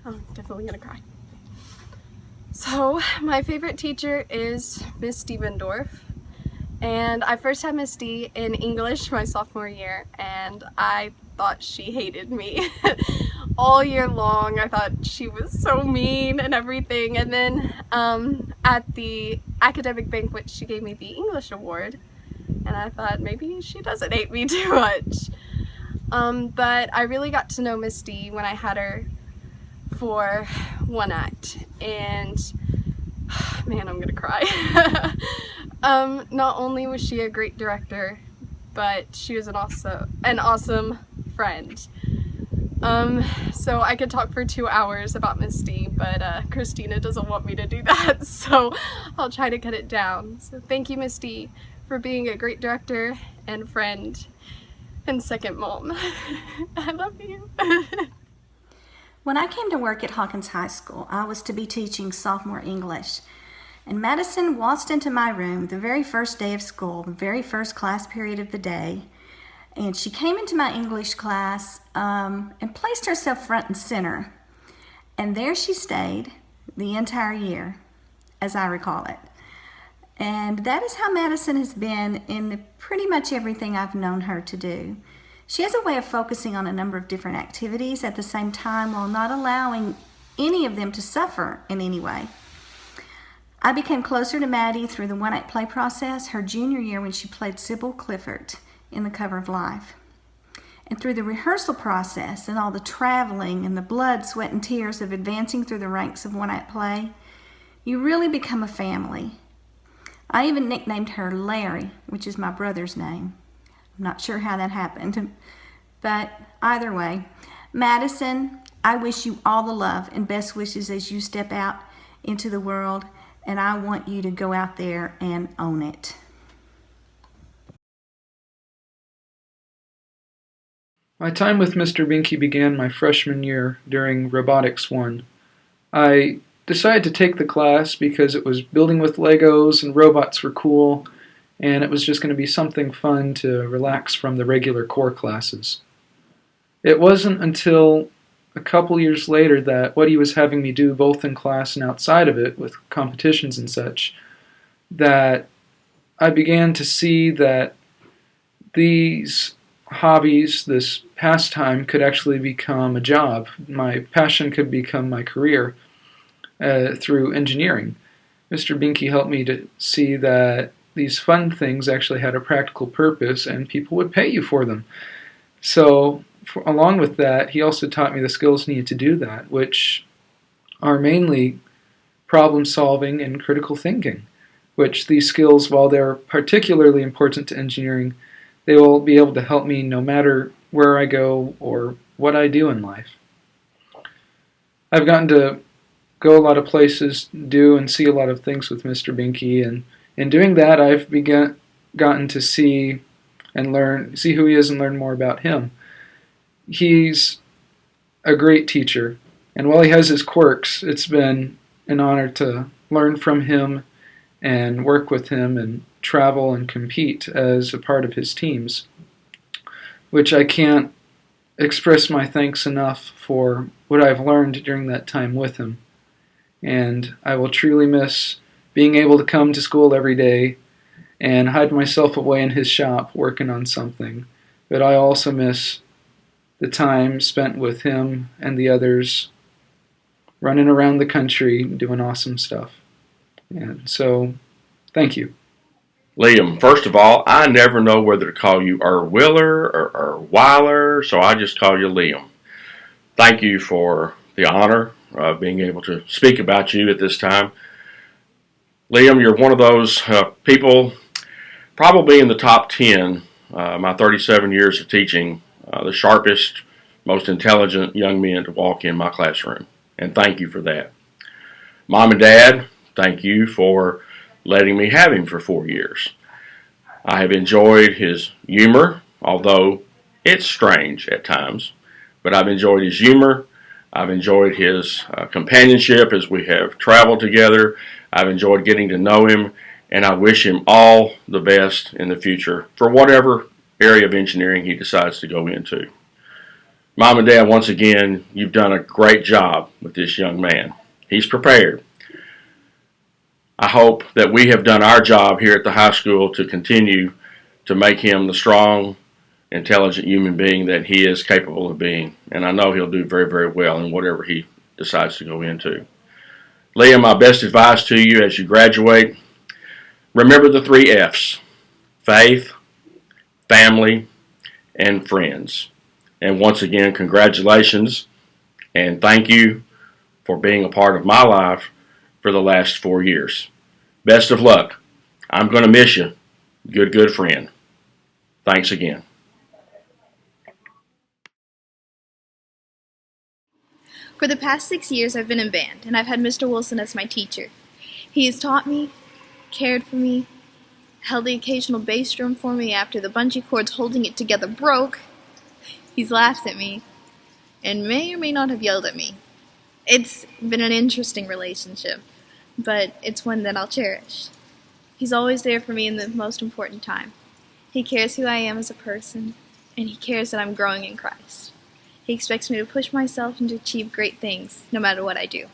I'm definitely gonna cry. So my favorite teacher is Miss Stevendorf, and I first had Miss D in English my sophomore year, and I thought she hated me all year long. I thought she was so mean and everything, and then at the academic banquet she gave me the English award, and I thought maybe she doesn't hate me too much. But I really got to know Miss D when I had her for one act, and man, I'm gonna cry. Not only was she a great director, but she was an awesome friend. So I could talk for 2 hours about Miss D, but Christina doesn't want me to do that, so I'll try to cut it down. So thank you, Miss D, for being a great director and friend and second mom. I love you. When I came to work at Hawkins High School, I was to be teaching sophomore English. And Madison waltzed into my room the very first day of school, the very first class period of the day. And she came into my English class and placed herself front and center. And there she stayed the entire year, as I recall it. And that is how Madison has been in pretty much everything I've known her to do. She has a way of focusing on a number of different activities at the same time while not allowing any of them to suffer in any way. I became closer to Maddie through the one-act play process her junior year when she played Sybil Clifford in The Cover of Life. And through the rehearsal process and all the traveling and the blood, sweat, and tears of advancing through the ranks of one-act play, you really become a family. I even nicknamed her Larry, which is my brother's name. I'm not sure how that happened, but either way, Madison, I wish you all the love and best wishes as you step out into the world, and I want you to go out there and own it. My time with Mr. Binky began my freshman year during Robotics 1. I decided to take the class because it was building with Legos and robots were cool, and it was just going to be something fun to relax from the regular core classes. It wasn't until a couple years later that what he was having me do both in class and outside of it with competitions and such, that I began to see that these hobbies, this pastime, could actually become a job. My passion could become my career through engineering. Mr. Binky helped me to see that these fun things actually had a practical purpose and people would pay you for them. So along with that, he also taught me the skills needed to do that, which are mainly problem solving and critical thinking, which these skills, while they're particularly important to engineering, they will be able to help me no matter where I go or what I do in life. I've gotten to go a lot of places, do and see a lot of things with Mr. Binky, and in doing that I've gotten to see who he is and learn more about him. He's a great teacher, and while he has his quirks, it's been an honor to learn from him and work with him and travel and compete as a part of his teams, which I can't express my thanks enough for what I've learned during that time with him. And I will truly miss being able to come to school every day and hide myself away in his shop working on something. But I also miss the time spent with him and the others running around the country doing awesome stuff. And so, thank you. Liam, first of all, I never know whether to call you Willer or Weiler, so I just call you Liam. Thank you for the honor of being able to speak about you at this time. Liam, you're one of those people, probably in the top 10, my 37 years of teaching, the sharpest, most intelligent young men to walk in my classroom. And thank you for that. Mom and Dad, thank you for letting me have him for 4 years. I have enjoyed his humor, although it's strange at times, but I've enjoyed his humor. I've enjoyed his companionship as we have traveled together. I've enjoyed getting to know him, and I wish him all the best in the future for whatever area of engineering he decides to go into. Mom and Dad, once again, you've done a great job with this young man. He's prepared. I hope that we have done our job here at the high school to continue to make him the strong, intelligent human being that he is capable of being. And I know he'll do very, very well in whatever he decides to go into. Liam, my best advice to you as you graduate, remember the 3 F's: faith, family, and friends. And once again, congratulations and thank you for being a part of my life for the last 4 years. Best of luck. I'm going to miss you. Good friend. Thanks again. For the past 6 years, I've been in band, and I've had Mr. Wilson as my teacher. He has taught me, cared for me, held the occasional bass drum for me after the bungee cords holding it together broke. He's laughed at me, and may or may not have yelled at me. It's been an interesting relationship, but it's one that I'll cherish. He's always there for me in the most important time. He cares who I am as a person, and he cares that I'm growing in Christ. He expects me to push myself and to achieve great things, no matter what I do.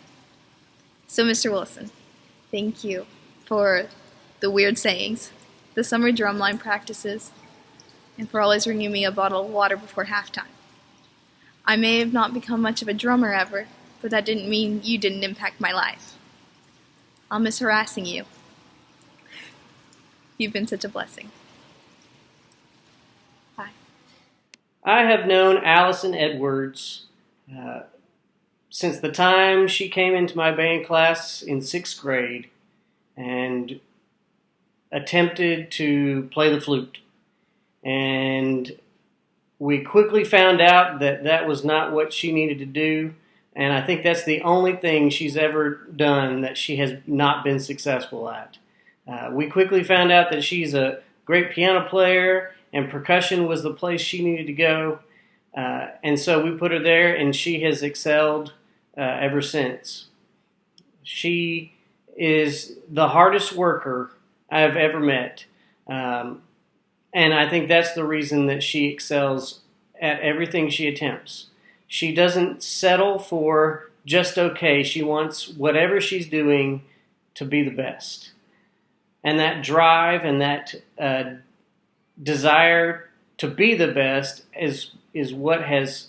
So, Mr. Wilson, thank you for the weird sayings, the summer drumline practices, and for always bringing me a bottle of water before halftime. I may have not become much of a drummer ever, but that didn't mean you didn't impact my life. I'll miss harassing you. You've been such a blessing. Bye. I have known Allison Edwards since the time she came into my band class in 6th grade and attempted to play the flute. And we quickly found out that that was not what she needed to do. And I think that's the only thing she's ever done that she has not been successful at. We quickly found out that she's a great piano player and percussion was the place she needed to go. And so we put her there, and she has excelled ever since. She is the hardest worker I've ever met. And I think that's the reason that she excels at everything she attempts. She doesn't settle for just okay. She wants whatever she's doing to be the best. And that drive and that desire to be the best is what has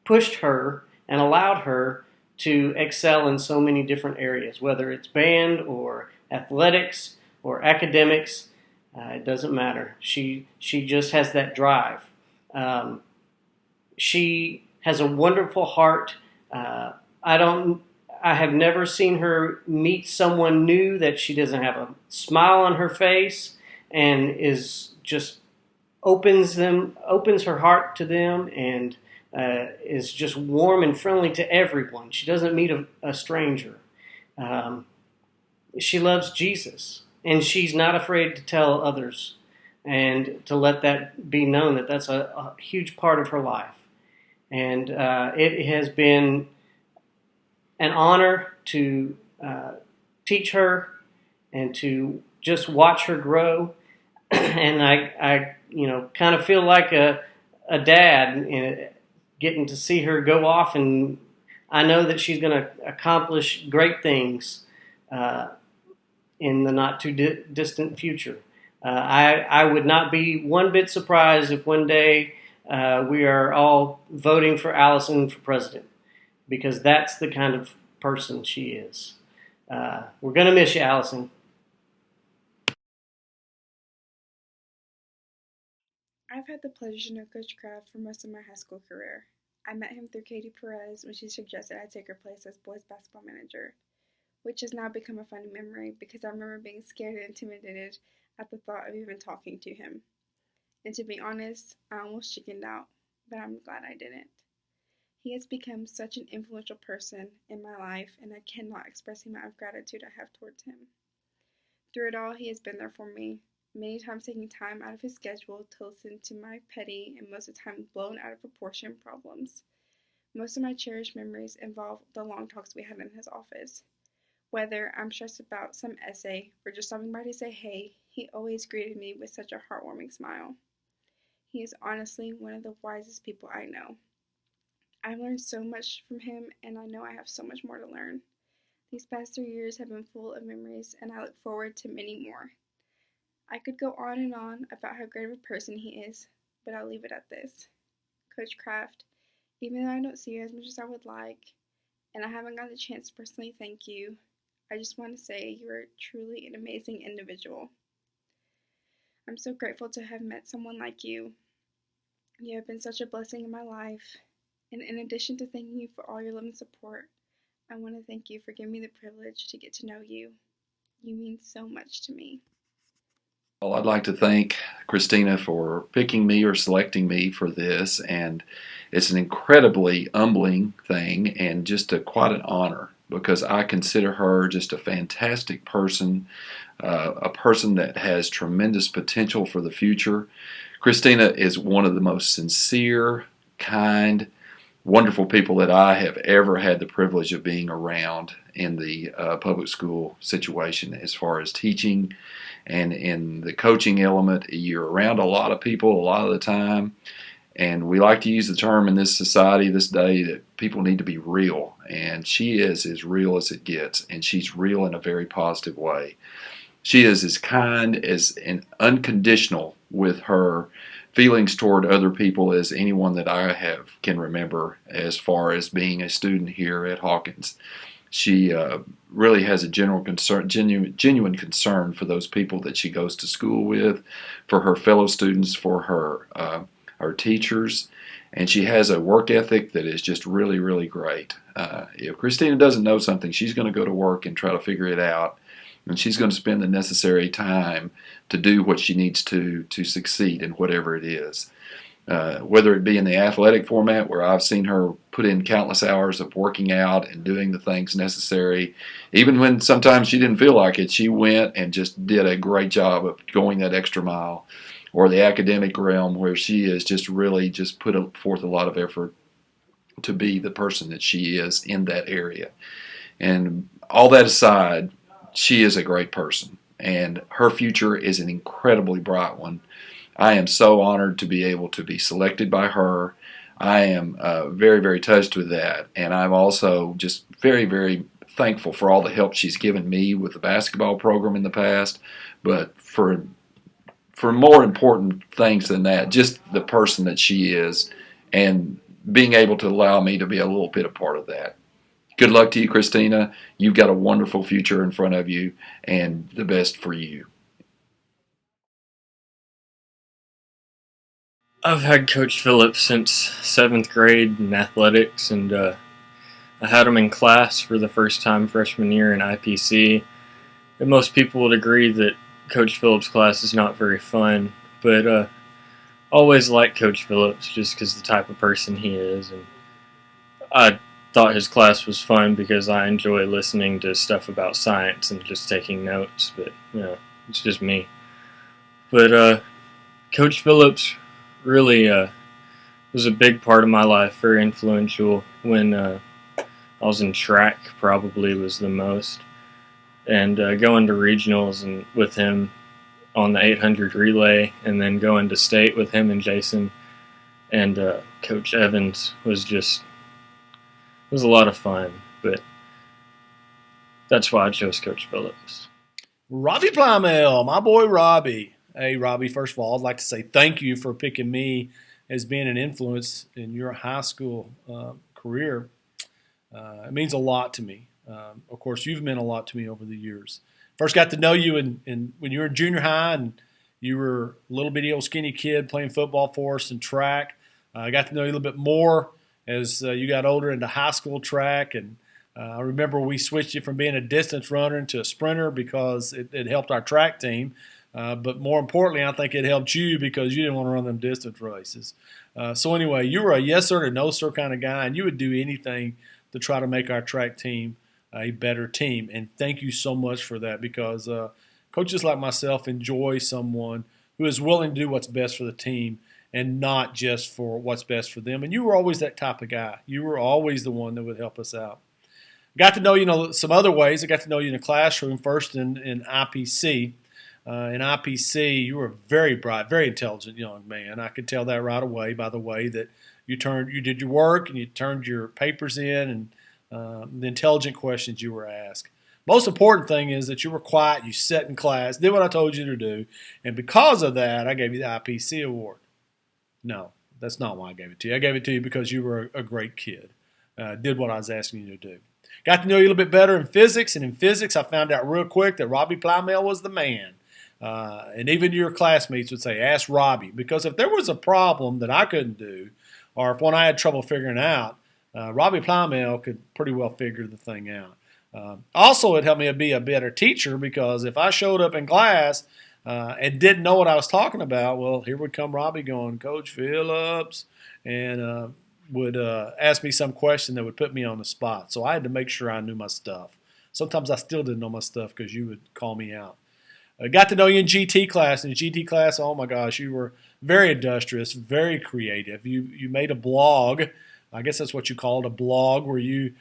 pushed her and allowed her to excel in so many different areas, whether it's band or athletics or academics. It doesn't matter. She just has that drive. She has a wonderful heart. I have never seen her meet someone new that she doesn't have a smile on her face and is just opens her heart to them and is just warm and friendly to everyone. She doesn't meet a stranger. She loves Jesus, and she's not afraid to tell others and to let that be known that that's a huge part of her life. And it has been an honor to teach her and to just watch her grow. And I kind of feel like a dad getting to see her go off, and I know that she's going to accomplish great things in the not too distant future. I would not be one bit surprised if one day we are all voting for Allison for president, because that's the kind of person she is. We're going to miss you, Allison. I've had the pleasure to know Coach Kraft for most of my high school career. I met him through Katie Perez when she suggested I take her place as boys basketball manager, which has now become a funny memory because I remember being scared and intimidated at the thought of even talking to him. And to be honest, I almost chickened out, but I'm glad I didn't. He has become such an influential person in my life, and I cannot express the amount of gratitude I have towards him. Through it all, he has been there for me, many times taking time out of his schedule to listen to my petty and most of the time blown out of proportion problems. Most of my cherished memories involve the long talks we had in his office. Whether I'm stressed about some essay or just stopping by to say hey, he always greeted me with such a heartwarming smile. He is honestly one of the wisest people I know. I've learned so much from him, and I know I have so much more to learn. These past 3 years have been full of memories, and I look forward to many more. I could go on and on about how great of a person he is, but I'll leave it at this. Coach Kraft, even though I don't see you as much as I would like, and I haven't gotten the chance to personally thank you, I just want to say you are truly an amazing individual. I'm so grateful to have met someone like you. You have been such a blessing in my life, and in addition to thanking you for all your love and support, I want to thank you for giving me the privilege to get to know you. You mean so much to me. Well, I'd like to thank Christina for picking me or selecting me for this, and it's an incredibly humbling thing and just quite an honor because I consider her just a fantastic person, a person that has tremendous potential for the future. Christina is one of the most sincere, kind, wonderful people that I have ever had the privilege of being around in the public school situation as far as teaching and in the coaching element. You're around a lot of people a lot of the time, and we like to use the term in this society this day that people need to be real, and she is as real as it gets, and she's real in a very positive way. She is as kind as and unconditional with her feelings toward other people as anyone that I can remember as far as being a student here at Hawkins. She really has a genuine concern for those people that she goes to school with, for her fellow students, for her teachers, and she has a work ethic that is just really, really great. If Christina doesn't know something, she's going to go to work and try to figure it out, and she's going to spend the necessary time to do what she needs to succeed in whatever it is. Whether it be in the athletic format, where I've seen her put in countless hours of working out and doing the things necessary, even when sometimes she didn't feel like it, she went and just did a great job of going that extra mile, or the academic realm, where she has just really just put forth a lot of effort to be the person that she is in that area. And all that aside, she is a great person, and her future is an incredibly bright one. I am so honored to be able to be selected by her. I am very, very touched with that, and I'm also just very, very thankful for all the help she's given me with the basketball program in the past, but for more important things than that, just the person that she is and being able to allow me to be a little bit a part of that. Good luck to you, Christina. You've got a wonderful future in front of you, and the best for you. I've had Coach Phillips since 7th grade in athletics, and I had him in class for the first time freshman year in IPC. And most people would agree that Coach Phillips' class is not very fun, but always liked Coach Phillips just because the type of person he is. And I thought his class was fun because I enjoy listening to stuff about science and just taking notes, but it's just me. But Coach Phillips really was a big part of my life, very influential. When I was in track, probably was the most, and going to regionals and with him on the 800 relay, and then going to state with him and Jason and Coach Evans was a lot of fun. But that's why I chose Coach Phillips. Robbie Plymell, my boy Robbie. Hey, Robbie, first of all, I'd like to say thank you for picking me as being an influence in your high school career. It means a lot to me. Of course, you've meant a lot to me over the years. First got to know you when you were in junior high, and you were a little bitty old skinny kid playing football for us in track. I got to know you a little bit more as you got older into high school track, and I remember we switched you from being a distance runner into a sprinter because it helped our track team. But more importantly, I think it helped you because you didn't want to run them distance races. So anyway, you were a yes sir to no sir kind of guy, and you would do anything to try to make our track team a better team. And thank you so much for that, because coaches like myself enjoy someone who is willing to do what's best for the team and not just for what's best for them. And you were always that type of guy. You were always the one that would help us out. Got to know you some other ways. I got to know you in the classroom first in IPC. In IPC, you were a very bright, very intelligent young man. I could tell that right away by the way that you did your work and you turned your papers in, and the intelligent questions you were asked. Most important thing is that you were quiet, you sat in class, did what I told you to do, and because of that, I gave you the IPC award. No, that's not why I gave it to you. I gave it to you because you were a great kid. Did what I was asking you to do. Got to know you a little bit better in physics, and in physics I found out real quick that Robbie Plymell was the man. And even your classmates would say, ask Robbie, because if there was a problem that I couldn't do, or if one I had trouble figuring out, Robbie Plymell could pretty well figure the thing out. Also, it helped me be a better teacher, because if I showed up in class and didn't know what I was talking about, well, here would come Robbie going, Coach Phillips, and would ask me some question that would put me on the spot. So I had to make sure I knew my stuff. Sometimes I still didn't know my stuff because you would call me out. I got to know you in GT class. In GT class, oh my gosh, you were very industrious, very creative. You made a blog. I guess that's what you call it, a blog, where you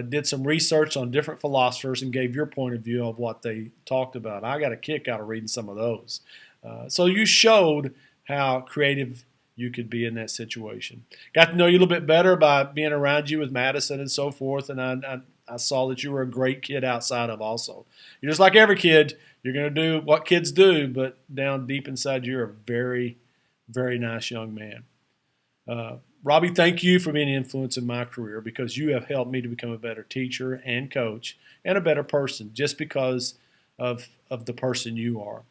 did some research on different philosophers and gave your point of view of what they talked about. I got a kick out of reading some of those. So you showed how creative you could be in that situation. Got to know you a little bit better by being around you with Madison and so forth, and I saw that you were a great kid outside of also. You're just like every kid. You're going to do what kids do, but down deep inside you're a very, very nice young man. Robbie, thank you for being an influence in my career, because you have helped me to become a better teacher and coach and a better person just because of the person you are.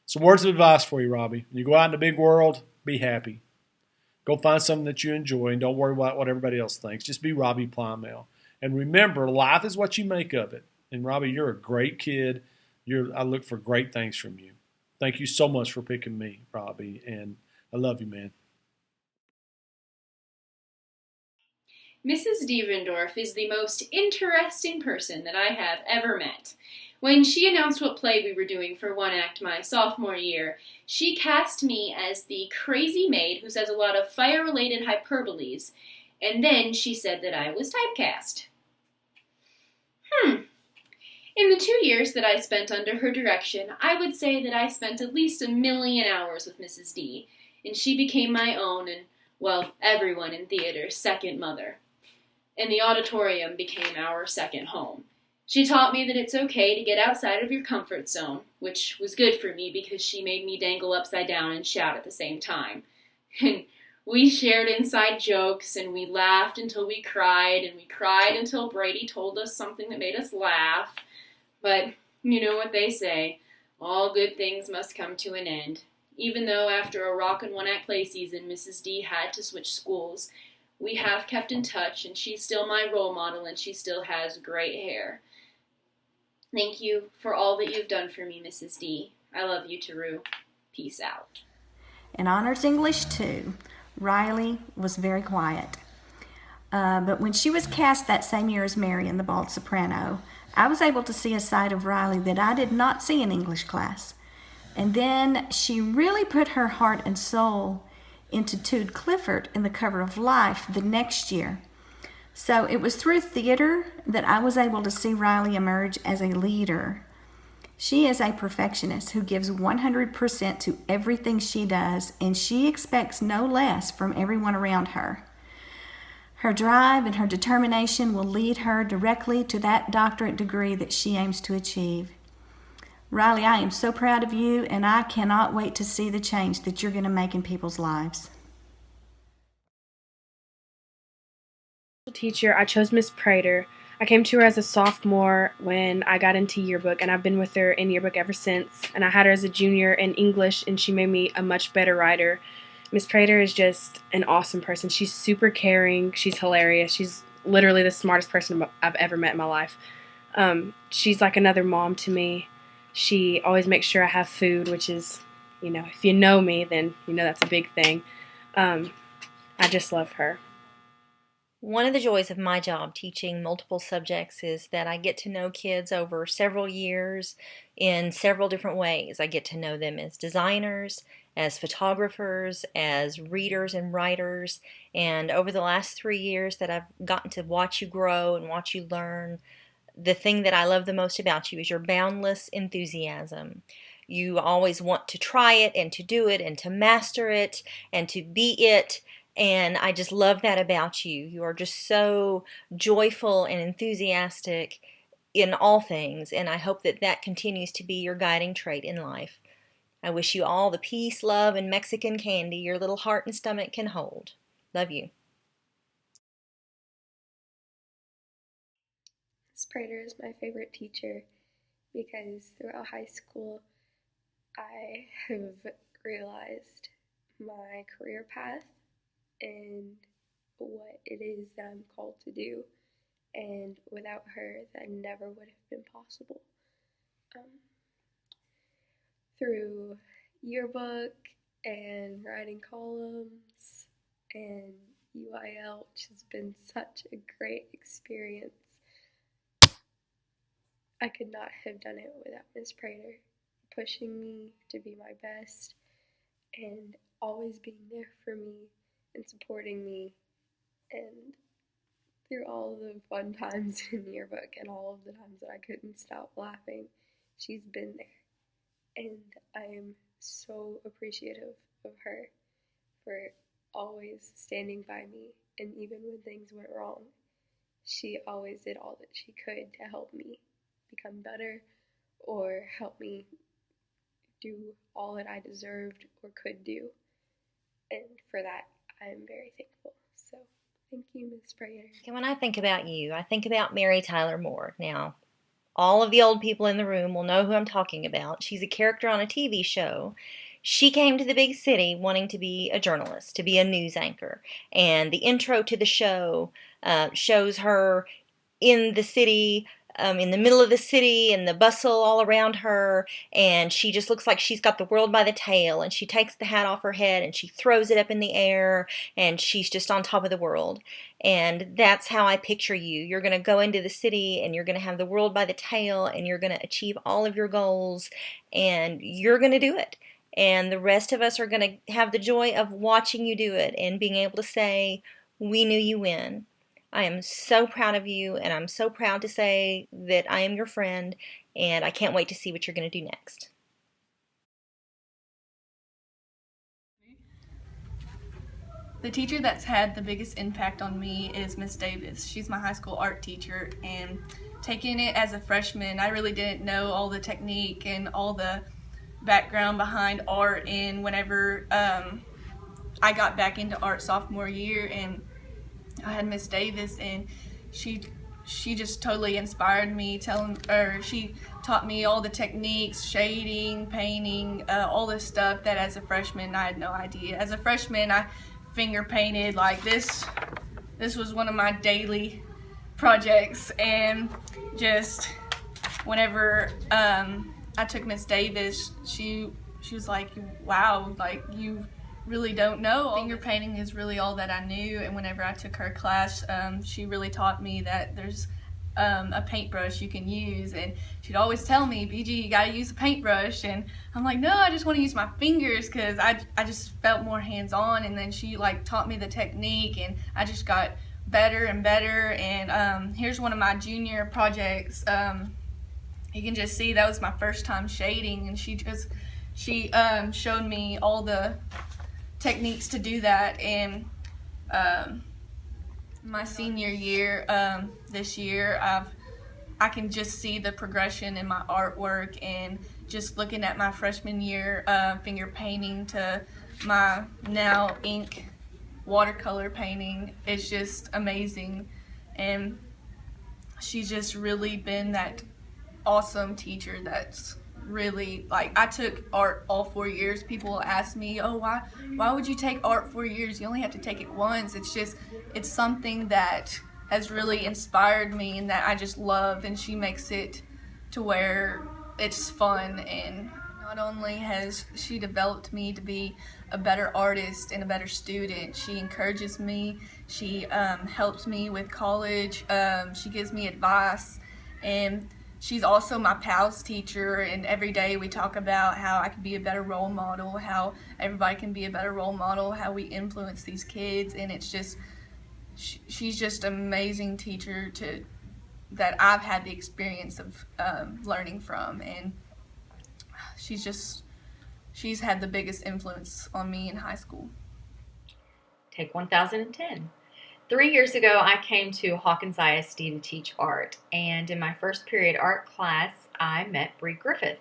Some words of advice for you, Robbie. When you go out in the big world, be happy. Go find something that you enjoy and don't worry about what everybody else thinks. Just be Robbie Plymell. And remember, life is what you make of it. And Robbie, you're a great kid. I look for great things from you. Thank you so much for picking me, Robbie, and I love you, man. Mrs. Devendorf is the most interesting person that I have ever met. When she announced what play we were doing for one act my sophomore year, she cast me as the crazy maid who says a lot of fire-related hyperboles, and then she said that I was typecast. In the 2 years that I spent under her direction, I would say that I spent at least 1 million hours with Mrs. D, and she became my own and, well, everyone in theater's second mother. And the auditorium became our second home. She taught me that it's okay to get outside of your comfort zone, which was good for me because she made me dangle upside down and shout at the same time. And we shared inside jokes, and we laughed until we cried, and we cried until Brady told us something that made us laugh. But you know what they say, all good things must come to an end. Even though after a rock and one-act play season, Mrs. D had to switch schools, we have kept in touch, and she's still my role model, and she still has great hair. Thank you for all that you've done for me, Mrs. D. I love you, Taru. Peace out. In Honors English 2, Riley was very quiet. But when she was cast that same year as Mary in The Bald Soprano, I was able to see a side of Riley that I did not see in English class. And then she really put her heart and soul into Tude Clifford in The Cover of Life the next year. So it was through theater that I was able to see Riley emerge as a leader. She is a perfectionist who gives 100% to everything she does, and she expects no less from everyone around her. Her drive and her determination will lead her directly to that doctorate degree that she aims to achieve. Riley, I am so proud of you, and I cannot wait to see the change that you're going to make in people's lives. Teacher, I chose Miss Prater. I came to her as a sophomore when I got into yearbook, and I've been with her in yearbook ever since. And I had her as a junior in English, and she made me a much better writer. Miss Prater is just an awesome person. She's super caring. She's hilarious. She's literally the smartest person I've ever met in my life. She's like another mom to me. She always makes sure I have food, which is, if you know me, then that's a big thing. I just love her. One of the joys of my job teaching multiple subjects is that I get to know kids over several years in several different ways. I get to know them as designers, as photographers, as readers and writers, and over the last 3 years that I've gotten to watch you grow and watch you learn, the thing that I love the most about you is your boundless enthusiasm. You always want to try it and to do it and to master it and to be it. And I just love that about you. You are just so joyful and enthusiastic in all things, and I hope that that continues to be your guiding trait in life. I wish you all the peace, love, and Mexican candy your little heart and stomach can hold. Love you. Ms. Prater is my favorite teacher because throughout high school I have realized my career path and what it is that I'm called to do, and without her that never would have been possible. Through yearbook and writing columns and UIL, which has been such a great experience, I could not have done it without Ms. Prater pushing me to be my best and always being there for me and supporting me. And through all the fun times in yearbook and all of the times that I couldn't stop laughing, she's been there. And I am so appreciative of her for always standing by me. And even when things went wrong, she always did all that she could to help me become better or help me do all that I deserved or could do. And for that, I am very thankful. So thank you, Ms. Prater. When I think about you, I think about Mary Tyler Moore. Now, all of the old people in the room will know who I'm talking about. She's a character on a TV show. She came to the big city wanting to be a journalist, to be a news anchor. And the intro to the show shows her in the city, in the middle of the city, and the bustle all around her, and she just looks like she's got the world by the tail, and she takes the hat off her head and she throws it up in the air, and she's just on top of the world. And that's how I picture you. You're going to go into the city and you're going to have the world by the tail, and you're going to achieve all of your goals, and you're going to do it. And the rest of us are going to have the joy of watching you do it and being able to say, we knew you win. I am so proud of you, and I'm so proud to say that I am your friend, and I can't wait to see what you're going to do next. The teacher that's had the biggest impact on me is Miss Davis. She's my high school art teacher, and taking it as a freshman, I really didn't know all the technique and all the background behind art. And whenever I got back into art sophomore year, and I had Miss Davis, and she just totally inspired me. She taught me all the techniques, shading, painting, all this stuff that as a freshman I had no idea. As a freshman, I finger painted like this. This was one of my daily projects, and just whenever I took Miss Davis, she was like, "Wow, like you really don't know. Finger painting is really all that I knew." And whenever I took her class, she really taught me that there's a paintbrush you can use, and she'd always tell me, "BG, you gotta use a paintbrush," and I'm like, "No, I just want to use my fingers," because I just felt more hands-on. And then she like taught me the technique, and I just got better and better. And here's one of my junior projects. You can just see that was my first time shading, and she showed me all the techniques to do that. And my senior year, this year, I can just see the progression in my artwork, and just looking at my freshman year finger painting to my now ink watercolor painting, it's just amazing. And she's just really been that awesome teacher that's really, like, I took art all 4 years. People ask me, "Oh, why would you take art 4 years? You only have to take it once." It's something that has really inspired me and that I just love, and she makes it to where it's fun. And not only has she developed me to be a better artist and a better student, she encourages me, she helps me with college, she gives me advice, and she's also my PALS teacher, and every day we talk about how I can be a better role model, how everybody can be a better role model, how we influence these kids. And it's just, she's just an amazing teacher that I've had the experience of learning from. And she's had the biggest influence on me in high school. Take 1010. 3 years ago, I came to Hawkins ISD to teach art, and in my first period art class, I met Bree Griffith.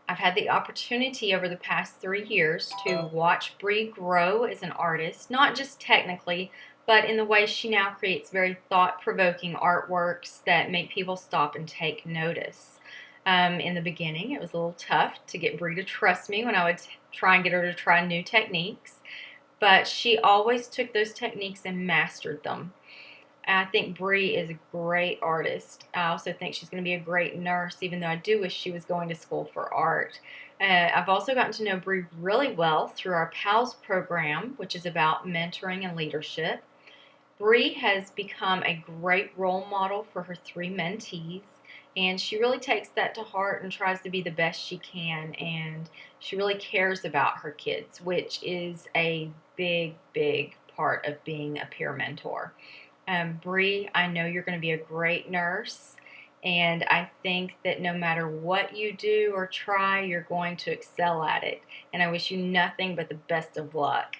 I've had the opportunity over the past 3 years to watch Bree grow as an artist, not just technically, but in the way she now creates very thought-provoking artworks that make people stop and take notice. In the beginning, it was a little tough to get Bree to trust me when I would try and get her to try new techniques, but she always took those techniques and mastered them. I think Bree is a great artist. I also think she's going to be a great nurse, even though I do wish she was going to school for art. I've also gotten to know Bree really well through our PALS program, which is about mentoring and leadership. Bree has become a great role model for her 3 mentees, and she really takes that to heart and tries to be the best she can, and she really cares about her kids, which is a big, big part of being a peer mentor. Bree, I know you're going to be a great nurse, and I think that no matter what you do or try, you're going to excel at it, and I wish you nothing but the best of luck.